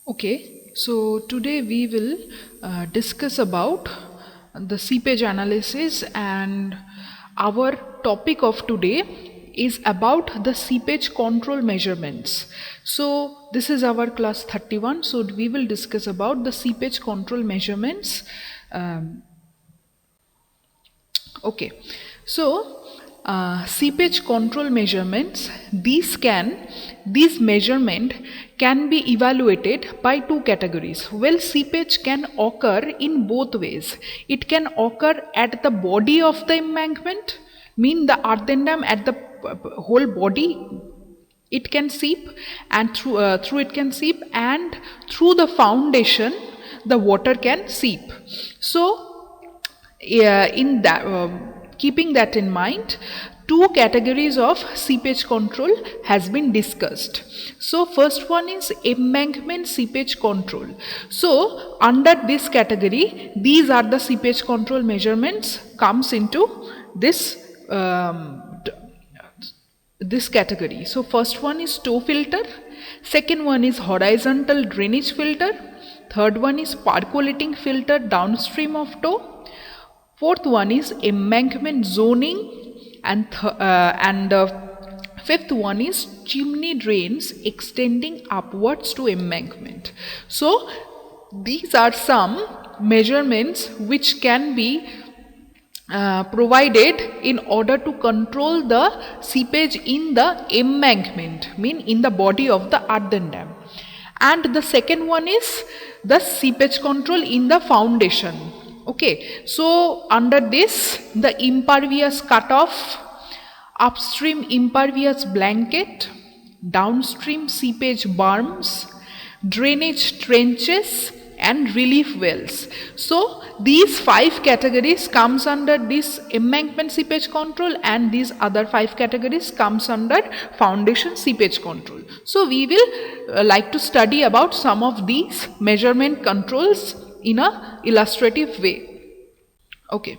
Okay, so today we will discuss about the seepage analysis, and our topic of today is about the seepage control measurements. So this is our class 31, so we will discuss about the seepage control measurements. Um, Okay, so seepage control measurements, these measurement can be evaluated by two categories. Well, seepage can occur in both ways. It can occur at the body of the embankment, mean the earthen dam at the whole body it can seep, and through it can seep, and through the foundation the water can seep. So in that keeping that in mind, two categories of seepage control has been discussed. So first one is embankment seepage control. So under this category, these are the seepage control measurements comes into this this category. So first one is toe filter, second one is horizontal drainage filter, third one is percolating filter downstream of toe, fourth one is embankment zoning, and fifth one is chimney drains extending upwards to embankment. So these are some measurements which can be provided in order to control the seepage in the embankment, mean in the body of the earthen dam. And the second one is the seepage control in the foundation. Okay, so under this, the impervious cutoff, upstream impervious blanket, downstream seepage berms, drainage trenches, and relief wells. So these five categories comes under this embankment seepage control, and these other five categories comes under foundation seepage control. So we will like to study about some of these measurement controls in a illustrative way. Okay,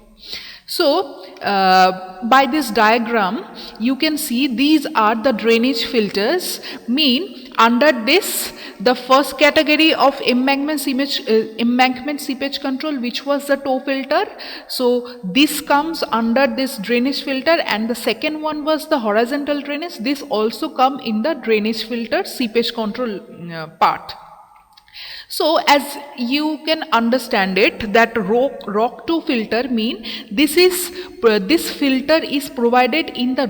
so by this diagram you can see these are the drainage filters, mean under this the first category of embankment seepage control, which was the toe filter, so this comes under this drainage filter, and the second one was the horizontal drainage, this also come in the drainage filter seepage control part. So as you can understand it, that rock to filter mean this filter is provided in the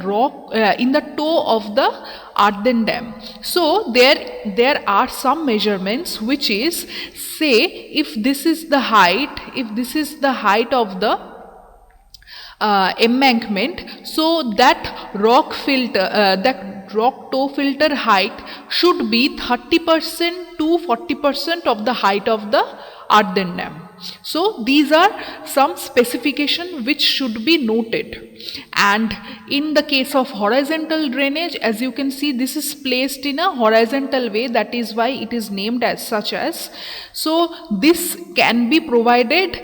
in the toe of the earthen dam. So there are some measurements which is, say if this is the height of the embankment, so that rock toe filter height should be 30% to 40% of the height of the earthen dam. So these are some specification which should be noted. And in the case of horizontal drainage, as you can see, this is placed in a horizontal way, that is why it is named as such as. So this can be provided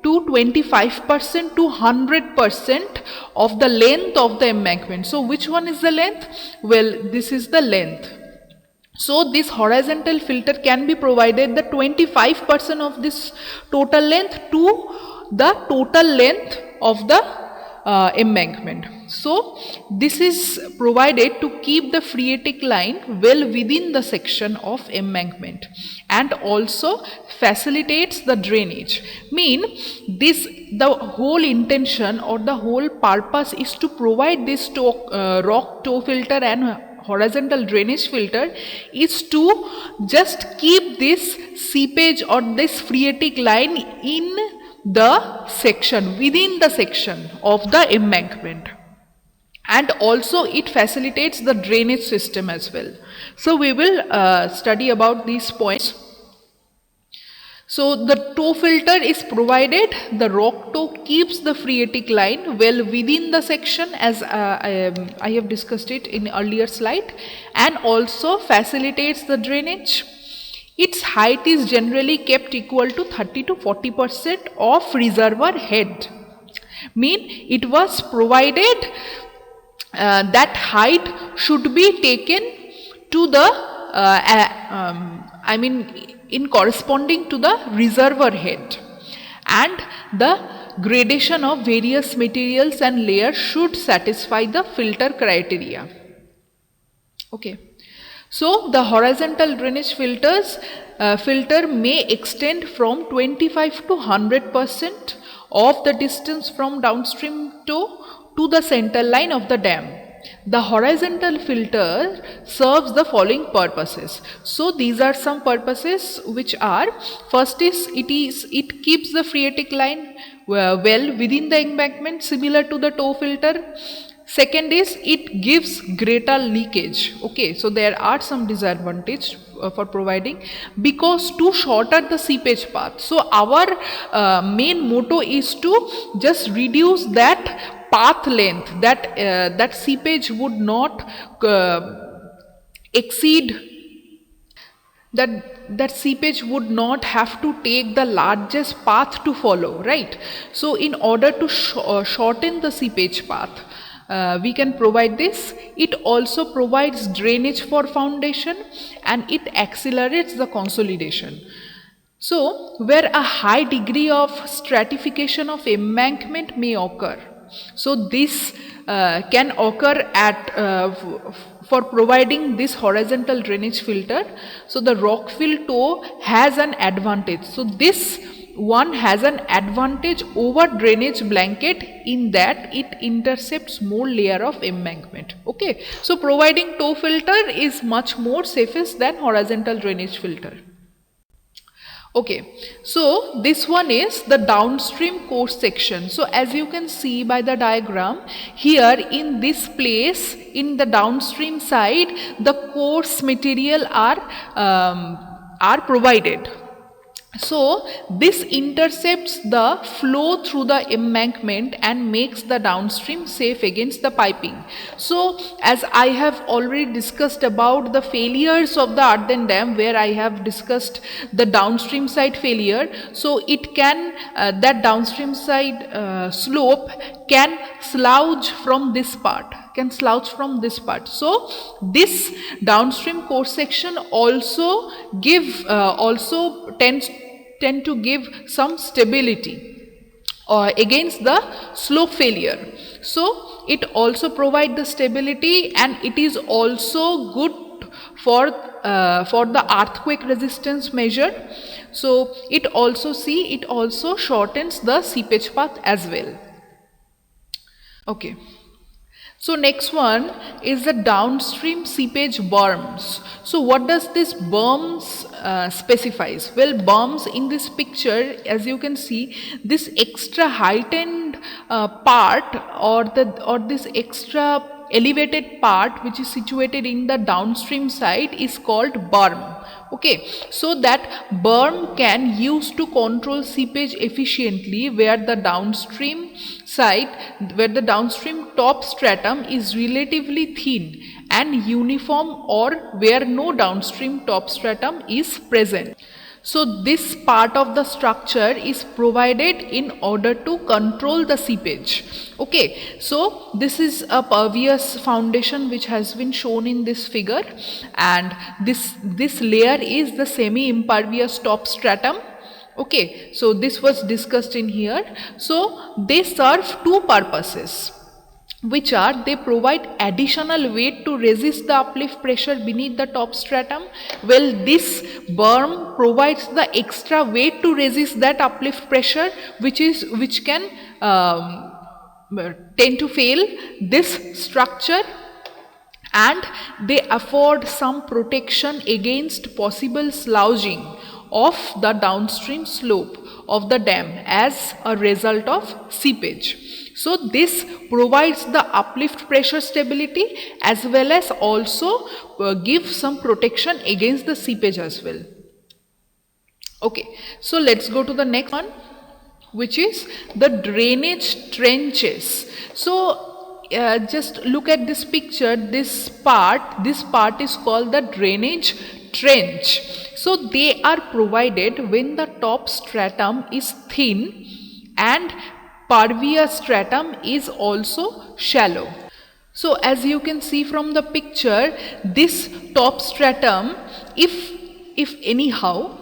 to 25% to 100% of the length of the embankment. So which one is the length? Well, this is the length. So this horizontal filter can be provided the 25% of this total length to the total length of the embankment. So this is provided to keep the phreatic line well within the section of embankment, and also facilitates the drainage. Mean the whole intention or the whole purpose is to provide this rock toe filter and horizontal drainage filter is to just keep this seepage or this phreatic line in the section, within the section of the embankment, and also it facilitates the drainage system as well. So we will study about these points. So the toe filter is provided, the rock toe keeps the phreatic line well within the section, as I have discussed it in earlier slide, and also facilitates the drainage. Its height is generally kept equal to 30 to 40% of reservoir head. Mean it was provided that height should be taken to the I mean in corresponding to the reservoir head, and the gradation of various materials and layers should satisfy the filter criteria. Okay. So the horizontal drainage filter may extend from 25 to 100% of the distance from downstream toe to the center line of the dam. The horizontal filter serves the following purposes. So these are some purposes, which are: first is it keeps the phreatic line well within the embankment, similar to the toe filter. Second is it gives greater leakage. Okay, so there are some disadvantages for providing, because to shorten the seepage path. So our main motto is to just reduce that path length, that seepage would not exceed, that seepage would not have to take the largest path to follow, right? So in order to shorten the seepage path, we can provide this. It also provides drainage for foundation, and it accelerates the consolidation. So where a high degree of stratification of embankment may occur, so this can occur at for providing this horizontal drainage filter. So the rock-fill toe has an advantage. So this one has an advantage over drainage blanket in that it intercepts more layer of embankment. Okay, so providing toe filter is much more safest than horizontal drainage filter. Okay, so this one is the downstream course section. So as you can see by the diagram here, in this place, in the downstream side, the coarse material are provided. So this intercepts the flow through the embankment and makes the downstream safe against the piping. So as I have already discussed about the failures of the earthen dam, where I have discussed the downstream side failure, so it can that downstream side slope can slouch from this part, so this downstream course section also tend to give some stability against the slope failure. So it also provides the stability, and it is also good for the earthquake resistance measure. So it also shortens the seepage path as well. Okay. So next one is the downstream seepage berms. So what does this berms specifies? Well, berms in this picture, as you can see, this extra heightened part or this extra elevated part which is situated in the downstream side is called berm. Okay, so that berm can use to control seepage efficiently where the downstream top stratum is relatively thin and uniform, or where no downstream top stratum is present. So this part of the structure is provided in order to control the seepage. Okay, so this is a pervious foundation which has been shown in this figure, and this layer is the semi-impervious top stratum. Okay, so this was discussed in here. So they serve two purposes, which are: they provide additional weight to resist the uplift pressure beneath the top stratum. Well, this berm provides the extra weight to resist that uplift pressure, which can tend to fail this structure, and they afford some protection against possible sloughing of the downstream slope of the dam as a result of seepage. So this provides the uplift pressure stability as well as also gives some protection against the seepage as well. Okay, so let's go to the next one, which is the drainage trenches. So just look at this picture. This part is called the drainage trench. So they are provided when the top stratum is thin and pervious stratum is also shallow. So as you can see from the picture, this top stratum if anyhow,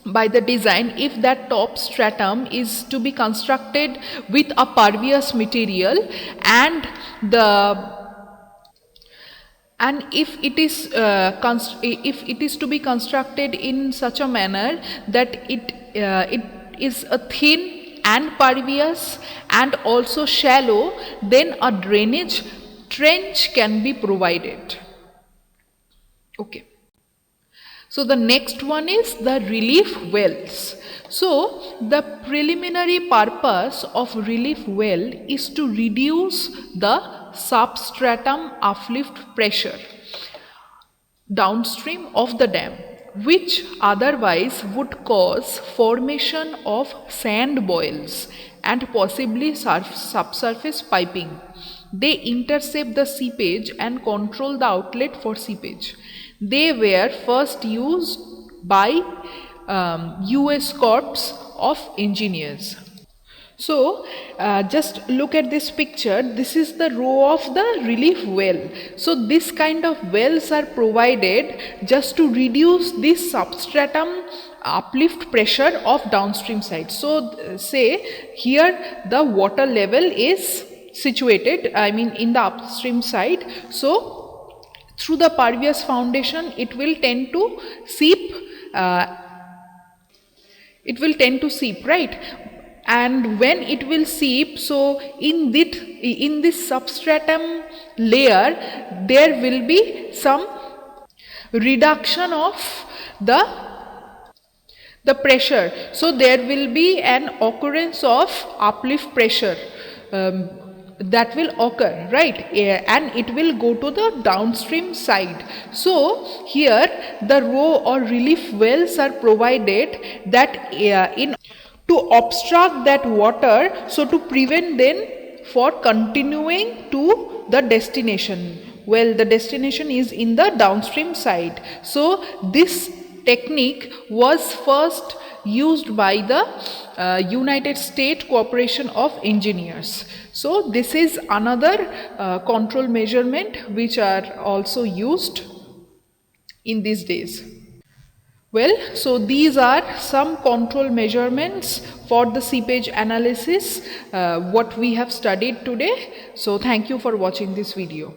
by the design, if that top stratum is to be constructed with a pervious material, and if it is if it is to be constructed in such a manner that it is a thin and pervious and also shallow, then a drainage trench can be provided. Okay. So the next one is the relief wells. So the preliminary purpose of relief well is to reduce the substratum uplift pressure downstream of the dam, which otherwise would cause formation of sand boils and possibly subsurface piping. They intercept the seepage and control the outlet for seepage. They were first used by US Corps of Engineers. So just look at this picture. This is the row of the relief well. So this kind of wells are provided just to reduce this substratum uplift pressure of downstream side. So say here the water level is situated, I mean in the upstream side. So through the pervious foundation it will tend to seep, right? And when it will seep, so in this substratum layer there will be some reduction of the pressure. So there will be an occurrence of uplift pressure that will occur, right? And it will go to the downstream side. So here the row or relief wells are provided that in to obstruct that water, so to prevent them for continuing to the destination. Well, the destination is in the downstream side. So this technique was first used by the United States Corporation of Engineers. So this is another control measurement which are also used in these days. Well, so these are some control measurements for the seepage analysis what we have studied today. So thank you for watching this video.